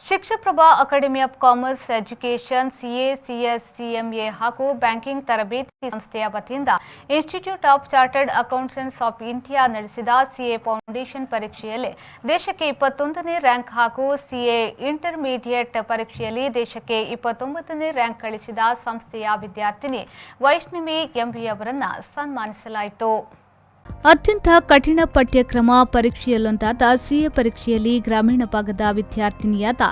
ಶಿಕ್ಷಪ್ರಭಾ academy of commerce education CA CS CMA ಹಾಗೂ banking ತರಬೇತಿ ಸಂಸ್ಥೆಯ ವತಿಯಿಂದ institute of chartered accountants of India ನಡೆಸಿದ ಸಿಎ ಫೌಂಡೇಶನ್ ಪರೀಕ್ಷೆಯಲ್ಲಿ ದೇಶಕ್ಕೆ 21ನೇ ರ್ಯಾಂಕ್ ಹಾಗೂ ಸಿಎ ಇಂಟರ್ಮೀಡಿಯೇಟ್ ಪರೀಕ್ಷೆಯಲ್ಲಿ ದೇಶಕ್ಕೆ 29ನೇ ರ್ಯಾಂಕ್ ಗಳಿಸಿದ ಸಂಸ್ಥೆಯ ವಿದ್ಯಾರ್ಥಿನಿ ವೈಷ್ಣವಿ ಎಂಬಿ ಅವರನ್ನು ಸನ್ಮಾನಿಸಲಾಯಿತು. ಅತ್ಯಂತ ಕಠಿಣ ಪಠ್ಯಕ್ರಮ ಪರೀಕ್ಷೆಯಲ್ಲೊಂದಾದ ಸಿಎ ಪರೀಕ್ಷೆಯಲ್ಲಿ ಗ್ರಾಮೀಣ ಭಾಗದ ವಿದ್ಯಾರ್ಥಿನಿಯಾದ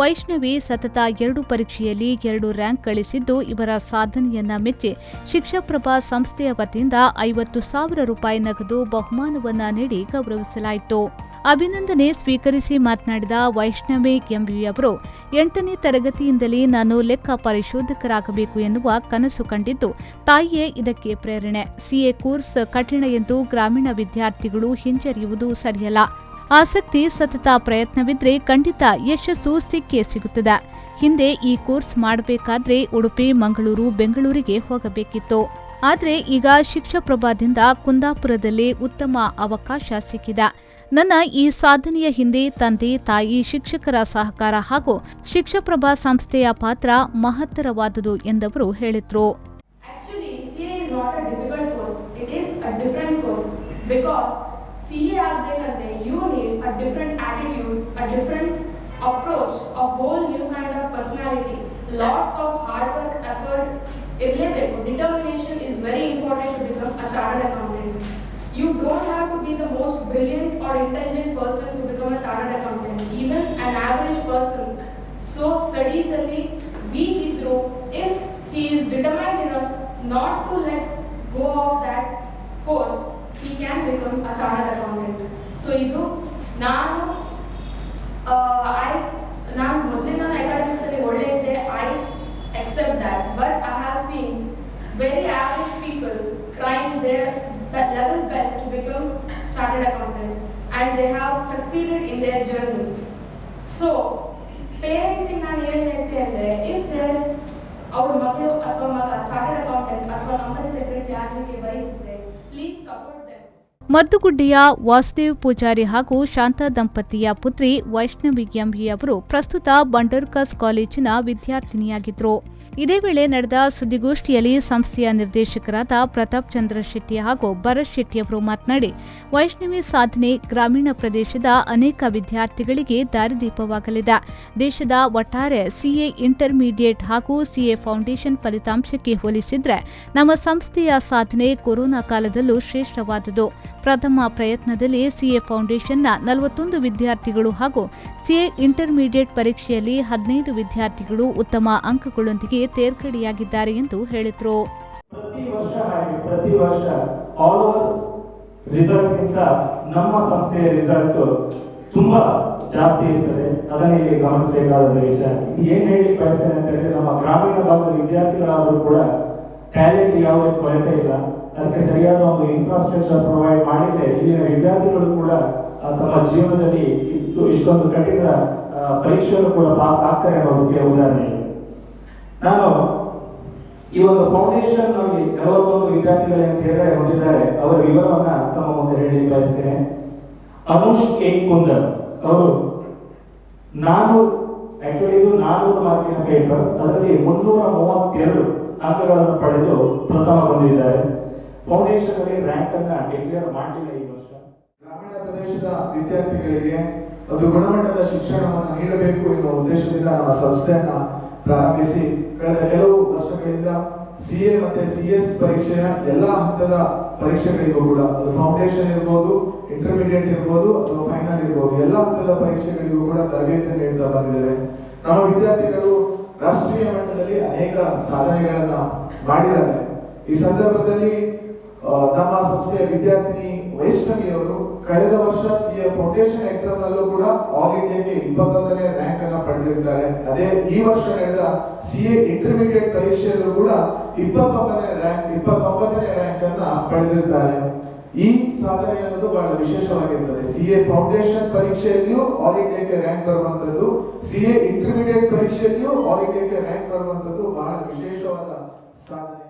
ವೈಷ್ಣವಿ ಸತತ 2 ಪರೀಕ್ಷೆಯಲ್ಲಿ 2 ರ್ಯಾಂಕ್ ಗಳಿಸಿದ್ದು, ಇವರ ಸಾಧನೆಯನ್ನ ಮೆಚ್ಚಿ ಶಿಕ್ಷಪ್ರಭಾ ಸಂಸ್ಥೆಯ ವತಿಯಿಂದ 50,000 ರೂಪಾಯಿ ನಗದು ಬಹುಮಾನವನ್ನ ನೀಡಿ ಗೌರವಿಸಲಾಯಿತು. ಅಭಿನಂದನೆ ಸ್ವೀಕರಿಸಿ ಮಾತನಾಡಿದ ವೈಷ್ಣವಿ ಎಂಬಿ ಅವರು 8ನೇ ತರಗತಿಯಿಂದಲೇ ನಾನು ಲೆಕ್ಕ ಪರಿಶೋಧಕರಾಗಬೇಕು ಎನ್ನುವ ಕನಸು ಕಂಡಿದ್ದು, ತಾಯಿಯೇ ಇದಕ್ಕೆ ಪ್ರೇರಣೆ. ಸಿಎ ಕೋರ್ಸ್ ಕಠಿಣ ಎಂದು ಗ್ರಾಮೀಣ ವಿದ್ಯಾರ್ಥಿಗಳು ಹಿಂಜರಿಯುವುದು ಸರಿಯಲ್ಲ. ಆಸಕ್ತಿ, ಸತತ ಪ್ರಯತ್ನವಿದ್ರೆ ಖಂಡಿತ ಯಶಸ್ಸು ಸಿಕ್ಕೇ ಸಿಗುತ್ತದೆ. ಹಿಂದೆ ಈ ಕೋರ್ಸ್ ಮಾಡಬೇಕಾದ್ರೆ ಉಡುಪಿ, ಮಂಗಳೂರು, ಬೆಂಗಳೂರಿಗೆ ಹೋಗಬೇಕಿತ್ತು. ಆದರೆ ಈಗ ಶಿಕ್ಷಪ್ರಭಾದಿಂದ ಕುಂದಾಪುರದಲ್ಲಿ ಉತ್ತಮ ಅವಕಾಶ ಸಿಕ್ಕಿದೆ. ನನ್ನ ಈ ಸಾಧನೆಯ ಹಿಂದೆ ತಂದೆ, ತಾಯಿ, ಶಿಕ್ಷಕರ ಸಹಕಾರ ಹಾಗೂ ಶಿಕ್ಷಪ್ರಭಾ ಸಂಸ್ಥೆಯ ಪಾತ್ರ ಮಹತ್ತರವಾದುದು ಎಂದವರು ಹೇಳಿದರು. Determination is very important to become a chartered accountant. You don't have to be the most brilliant or intelligent person to become a chartered accountant. Even an average person, so studies only weak through, if he is determined enough not to let go of that course, he can become a chartered accountant. So idu ನಾನು ಮೊದಲಿನ academics ಅಲ್ಲಿ ಒಳ್ಳೆ ಇದ್ದೆ, I accept that, but I have seen very average people trying their level best to become chartered accountants, and they have succeeded in their journey. So parents in ನಾನು ಏನು ಹೇಳ್ತೇನೆ ಅಂದರೆ, if there is ಅವ್ರ ಮಗಳು ಅಥವಾ ಮಗ chartered accountant ಅಥವಾ company secretary ಆಗಲಿಕ್ಕೆ ಬಯಸಿದ್ರೆ, ಪ್ಲೀಸ್ ಸಪೋರ್ಟ್ ದೆಮ್. ಮದ್ದುಗುಡ್ಡೆಯ ವಾಸುದೇವ್ ಪೂಜಾರಿ ಹಾಗೂ ಶಾಂತಾ ದಂಪತಿಯ ಪುತ್ರಿ ವೈಷ್ಣವಿ ಎಂಬಿ ಅವರು ಪ್ರಸ್ತುತ ಬಂಡರ್ಕಸ್ ಕಾಲೇಜಿನ ವಿದ್ಯಾರ್ಥಿನಿಯಾಗಿದ್ದರು. ಇದೇ ವೇಳೆ ನಡೆದ ಸುದ್ದಿಗೋಷ್ಠಿಯಲ್ಲಿ ಸಂಸ್ಥೆಯ ನಿರ್ದೇಶಕರಾದ ಪ್ರತಾಪ್ ಚಂದ್ರ ಶೆಟ್ಟಿ ಹಾಗೂ ಭರತ್ ಶೆಟ್ಟಿ ಅವರು ಮಾತನಾಡಿ, ವೈಷ್ಣವಿ ಸಾಧನೆ ಗ್ರಾಮೀಣ ಪ್ರದೇಶದ ಅನೇಕ ವಿದ್ಯಾರ್ಥಿಗಳಿಗೆ ದಾರಿದೀಪವಾಗಲಿದೆ. ದೇಶದ ಒಟ್ಟಾರೆ ಸಿಎ ಇಂಟರ್ಮೀಡಿಯೇಟ್ ಹಾಗೂ ಸಿಎ ಫೌಂಡೇಶನ್ ಫಲಿತಾಂಶಕ್ಕೆ ಹೋಲಿಸಿದ್ರೆ ನಮ್ಮ ಸಂಸ್ಥೆಯ ಸಾಧನೆ ಕೊರೋನಾ ಕಾಲದಲ್ಲೂ ಶ್ರೇಷ್ಠವಾದುದು. ಪ್ರಥಮ ಪ್ರಯತ್ನದಲ್ಲಿ ಸಿಎ ಫೌಂಡೇಶನ್ನ 41 ವಿದ್ಯಾರ್ಥಿಗಳು ಹಾಗೂ ಸಿಎ ಇಂಟರ್ಮೀಡಿಯೇಟ್ ಪರೀಕ್ಷೆಯಲ್ಲಿ 15 ವಿದ್ಯಾರ್ಥಿಗಳು ಉತ್ತಮ ಅಂಕಗಳೊಂದಿಗೆ ತೇರ್ಗಡೆಯಾಗಿದ್ದಾರೆ ಎಂದು ಹೇಳಿದರು. ಪ್ರತಿ ವರ್ಷ ಆಲ್ ಓವರ್ ರಿಸಲ್ಟ್ ಗಿಂತ ನಮ್ಮ ಸಂಸ್ಥೆಯ ರಿಸಲ್ಟ್ ತುಂಬಾ ಜಾಸ್ತಿ ಇರ್ತದೆ. ಅದನ್ನ ಇಲ್ಲಿ ಗಮನಿಸಬೇಕಾದ ವಿಚಾರ. ಇದು ಏನ್ ಹೇಳಿ ಬಯಸ್ತೇನೆ ಅಂತ ಹೇಳಿದ್ರೆ, ನಮ್ಮ ಗ್ರಾಮೀಣ ಭಾಗದ ವಿದ್ಯಾರ್ಥಿಗಳಾದರೂ ಕೂಡ ಟ್ಯಾಲೆಂಟ್ ಯಾವುದೇ ಕೊರತೆ ಇಲ್ಲ. ಅದಕ್ಕೆ ಸರಿಯಾದ ಒಂದು ಇನ್ಫ್ರಾಸ್ಟ್ರಕ್ಚರ್ ಪ್ರೊವೈಡ್ ಮಾಡಿದ್ರೆ ಇಲ್ಲಿನ ವಿದ್ಯಾರ್ಥಿಗಳು ಕೂಡ ತಮ್ಮ ಜೀವನದಲ್ಲಿ ಇಷ್ಟೊಂದು ಕಠಿಣ ಪರೀಕ್ಷೆಯನ್ನು ಕೂಡ ಪಾಸ್ ಆಗ್ತಾರೆ ಅನ್ನೋದಕ್ಕೆ ಉದಾಹರಣೆ ಇದೆ. ನಾನು ಈ ಒಂದು ಫೌಂಡೇಶನ್ ನಲ್ಲಿ 41 ವಿದ್ಯಾರ್ಥಿಗಳು ತೇರ್ಗಡೆ ಹೊಂದಿದ್ದಾರೆ. ಅವರ ವಿವರವನ್ನ ತಮ್ಮ ಮುಂದೆ ಹೇಳಿ ಬಯಸ್ತೇನೆ. ಅನುಷ್ ಕೆ ಕುಂದರ್ ಅವರು 400 ಮಾರ್ಕಿನ ಪೇಪರ್, ಅದರಲ್ಲಿ 332 ಅಂಕಗಳನ್ನು ಪಡೆದು ಪ್ರಥಮ ಬಂದಿದ್ದಾರೆ. ಫೌಂಡೇಶನ್ ಅಲ್ಲಿ ರ್ಯಾಂಕ್ ಅನ್ನ ಡಿಕ್ಲೇರ್ ಮಾಡಲಿಲ್ಲ ಈ ವರ್ಷ. ಗ್ರಾಮೀಣ ಪ್ರದೇಶದ ವಿದ್ಯಾರ್ಥಿಗಳಿಗೆ ಒಂದು ಗುಣಮಟ್ಟದ ಶಿಕ್ಷಣವನ್ನು ನೀಡಬೇಕು ಎನ್ನುವ ಉದ್ದೇಶದಿಂದ ನಮ್ಮ ಸಂಸ್ಥೆಯನ್ನ ಪ್ರಾರಂಭಿಸಿ ಕಳೆದ ಕೆಲವು ವರ್ಷಗಳಿಂದ ಸಿಎ ಮತ್ತೆ ಸಿಎಸ್ ಪರೀಕ್ಷೆಯ ಎಲ್ಲಾ ಹಂತದ ಪರೀಕ್ಷೆಗಳಿಗೂ ಕೂಡ, ಅದು ಫೌಂಡೇಶನ್ ಇರ್ಬೋದು, ಇಂಟರ್ಮೀಡಿಯೇಟ್ ಇರ್ಬೋದು ಅಥವಾ ಫೈನಲ್ ಇರ್ಬೋದು, ಎಲ್ಲಾ ಹಂತದ ಪರೀಕ್ಷೆಗಳಿಗೂ ಕೂಡ ತರಬೇತಿ ನೀಡುತ್ತಾ ಬಂದಿದ್ದೇವೆ. ನಮ್ಮ ವಿದ್ಯಾರ್ಥಿಗಳು ರಾಷ್ಟ್ರೀಯ ಮಟ್ಟದಲ್ಲಿ ಅನೇಕ ಸಾಧನೆಗಳನ್ನ ಮಾಡಿದ್ದಾರೆ. ಈ ಸಂದರ್ಭದಲ್ಲಿ ನಮ್ಮ ಸಂಸ್ಥೆಯ ವಿದ್ಯಾರ್ಥಿನಿ ವೈಷ್ಣವಿ ಅವರು ಕಳೆದ ವರ್ಷ ಸಿಎ ಫೌಂಡೇಶನ್ ಎಕ್ಸಾಮ್ ನಲ್ಲೂ ಕೂಡ ಆಲ್ ಇಂಡಿಯಾಗೆ 21ನೇ ರ್ಯಾಂಕ್ ಅನ್ನ ಪಡೆದಿರ್ತಾರೆ. ಅದೇ ಈ ವರ್ಷ ನಡೆದ ಸಿಎ ಇಂಟರ್ಮೀಡಿಯೇಟ್ ಪರೀಕ್ಷೆಯಲ್ಲೂ ಕೂಡ 29ನೇ ರ್ಯಾಂಕ್ ಅನ್ನ ಪಡೆದಿರ್ತಾರೆ. ಈ ಸಾಧನೆ ಅನ್ನೋದು ಬಹಳ ವಿಶೇಷವಾಗಿರ್ತದೆ. ಸಿಎ ಫೌಂಡೇಶನ್ ಪರೀಕ್ಷೆಯಲ್ಲಿಯೂ ಆಲ್ ಇಂಡಿಯಾಗೆ ರ್ಯಾಂಕ್ ಬರುವಂತದ್ದು, ಸಿಎ ಇಂಟರ್ಮೀಡಿಯೇಟ್ ಪರೀಕ್ಷೆಯಲ್ಲಿಯೂ ಆಲ್ ಇಂಡಿಯಾಗೆ ರ್ಯಾಂಕ್ ಬರುವಂತದ್ದು ಬಹಳ ವಿಶೇಷವಾದ ಸಾಧನೆ.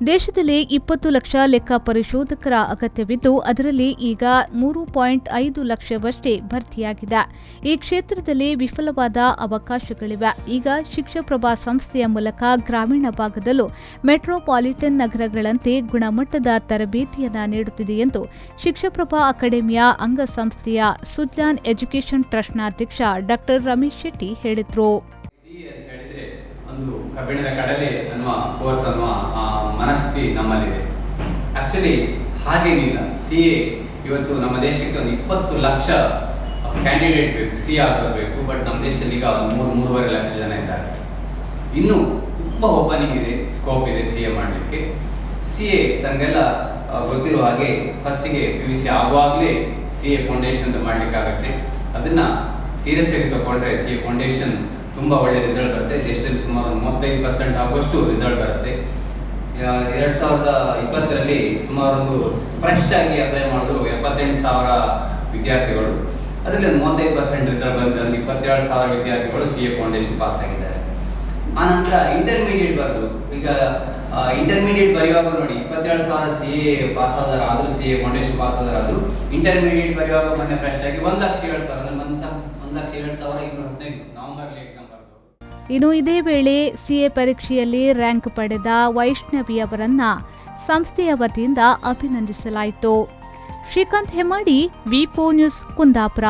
ದೇಶದಲ್ಲಿ 20 ಲಕ್ಷ ಲೆಕ್ಕ ಪರಿಶೋಧಕರ ಅಗತ್ಯವಿದ್ದು ಅದರಲ್ಲಿ ಈಗ 3.5 ಲಕ್ಷವಷ್ಟೇ ಭರ್ತಿಯಾಗಿದೆ. ಈ ಕ್ಷೇತ್ರದಲ್ಲಿ ವಿಫಲವಾದ ಅವಕಾಶಗಳಿವೆ. ಈಗ ಶಿಕ್ಷಾಪ್ರಭಾ ಸಂಸ್ಥೆಯ ಮೂಲಕ ಗ್ರಾಮೀಣ ಭಾಗದಲ್ಲೂ ಮೆಟ್ರೋಪಾಲಿಟನ್ ನಗರಗಳಂತೆ ಗುಣಮಟ್ಟದ ತರಬೇತಿಯನ್ನು ನೀಡುತ್ತಿದೆ ಎಂದು ಶಿಕ್ಷಾಪ್ರಭಾ ಅಕಾಡೆಮಿಯ ಅಂಗಸಂಸ್ಥೆಯ ಸುಜ್ಲಾನ್ ಎಜುಕೇಷನ್ ಟ್ರಸ್ಟ್ನ ಅಧ್ಯಕ್ಷ ಡಾಕ್ಟರ್ ರಮೇಶ್ ಶೆಟ್ಟಿ ಹೇಳಿದರು. ಒಂದು ಕಬ್ಬಿಣದ ಕಡಲೆ ಅನ್ನುವ ಕೋರ್ಸ್ ಅನ್ನುವ ಮನಸ್ಥಿತಿ ನಮ್ಮಲ್ಲಿದೆ. ಆಕ್ಚುಲಿ ಹಾಗೇನಿಲ್ಲ. CA ಇವತ್ತು ನಮ್ಮ ದೇಶಕ್ಕೆ ಒಂದು 20 ಲಕ್ಷ ಕ್ಯಾಂಡಿಡೇಟ್ ಬೇಕು, CA ಆಗಬೇಕು. ಬಟ್ ನಮ್ಮ ದೇಶದಲ್ಲಿ ಈಗ ಒಂದು 3.5 ಲಕ್ಷ ಜನ ಇದ್ದಾರೆ. ಇನ್ನೂ ತುಂಬ ಓಪನಿಂಗ್ ಇದೆ, ಸ್ಕೋಪ್ ಇದೆ CA ಮಾಡಲಿಕ್ಕೆ. CA ತನಗೆಲ್ಲ ಗೊತ್ತಿರೋ ಹಾಗೆ ಫಸ್ಟಿಗೆ PUC ಆಗುವಾಗಲೇ CA ಫೌಂಡೇಶನ್ ಮಾಡಲಿಕ್ಕಾಗತ್ತೆ. ಅದನ್ನು ಸೀರಿಯಸ್ ಆಗಿ ತಗೊಂಡ್ರೆ CA ಫೌಂಡೇಶನ್ ತುಂಬ ಒಳ್ಳೆ ರಿಸಲ್ಟ್ ಬರುತ್ತೆ. ದೇಶದಲ್ಲಿ ಸುಮಾರು 35% ಆಗುವಷ್ಟು ರಿಸಲ್ಟ್ ಬರುತ್ತೆ. 2020ರಲ್ಲಿ ಸುಮಾರು ಒಂದು ಫ್ರೆಶ್ ಆಗಿ ಅಪ್ಲೈ ಮಾಡಿದ್ರು 78,000 ವಿದ್ಯಾರ್ಥಿಗಳು. ಅದರಲ್ಲಿ 35% ರಿಸಲ್ಟ್ ಬಂದಿದ್ದು 27,000 ವಿದ್ಯಾರ್ಥಿಗಳು CA ಫೌಂಡೇಶನ್ ಪಾಸ್ ಆಗಿದ್ದಾರೆ. ಆನಂತರ ಇಂಟರ್ಮೀಡಿಯೇಟ್ ಬರೆದ್ರು. ಈಗ ಇಂಟರ್ಮೀಡಿಯೇಟ್ ಬರೆಯುವಾಗ ನೋಡಿ 27,000 CA ಪಾಸ್ ಆದರೂ CA ಫೌಂಡೇಶನ್ ಪಾಸ್ ಆದರೂ ಇಂಟರ್ಮೀಡಿಯೇಟ್ ಬರೆಯುವಾಗ ಮೊನ್ನೆ ಫ್ರೆಶ್ ಆಗಿ 1,07,000 ಅಂದರೆ 1,07,215 ನವೆಂಬರ್ಲಿ ಎಕ್ಸಾಮ್ ಬರೆದು. ಇನ್ನು ಇದೇ ವೇಳೆ CA ಪರೀಕ್ಷೆಯಲ್ಲಿ ರ್ಯಾಂಕ್ ಪಡೆದ ವೈಷ್ಣವಿ ಅವರನ್ನ ಸಂಸ್ಥೆಯ ವತಿಯಿಂದ ಅಭಿನಂದಿಸಲಾಯಿತು. ಶ್ರೀಕಾಂತ್ ಹೆಮ್ಮಾಡಿ, ವಿ4 ನ್ಯೂಸ್, ಕುಂದಾಪುರ.